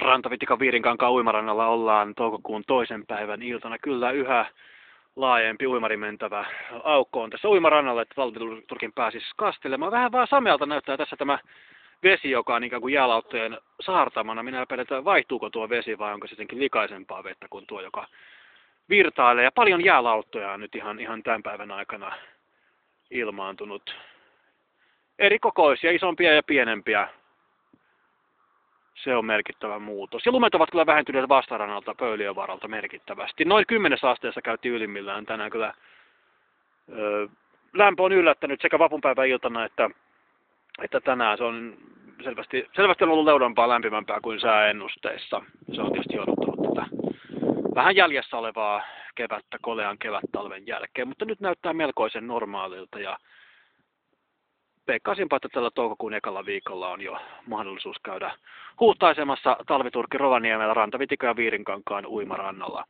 Rantavitikan Viirinkankaan uimarannalla ollaan toukokuun 2. päivän iltana. Kyllä yhä laajempi uimarimentävä aukko on tässä uimarannalla, että Talviturkin pääsisi kastelemaan. Vähän vaan samealta näyttää tässä tämä vesi, joka on ikään kuin jäälauttojen saartamana. Minä epäilen, että vaihtuuko tuo vesi vai onko se jotenkin likaisempaa vettä kuin tuo, joka virtailee. Ja paljon jäälauttoja on nyt ihan tämän päivän aikana ilmaantunut. Eri kokoisia, isompia ja pienempiä. Se on merkittävä muutos. Ja lumet ovat kyllä vähentyneet vastarannalta Pöyliön varalta merkittävästi. Noin 10 asteessa käytiin ylimmillään tänään kyllä. Lämpö on yllättänyt sekä vapunpäivän iltana että tänään. Se on selvästi on ollut leudompaa lämpimämpää kuin sääennusteissa. Se on tietysti odottanut tätä vähän jäljessä olevaa kevättä, kolean kevättalven jälkeen. Mutta nyt näyttää melkoisen normaalilta ja veikkaisinpa, että tällä toukokuun ekalla viikolla on jo mahdollisuus käydä huuhtaisemassa Talviturkki Rovaniemellä Rantavitikan ja Viirinkankaan uimarannalla.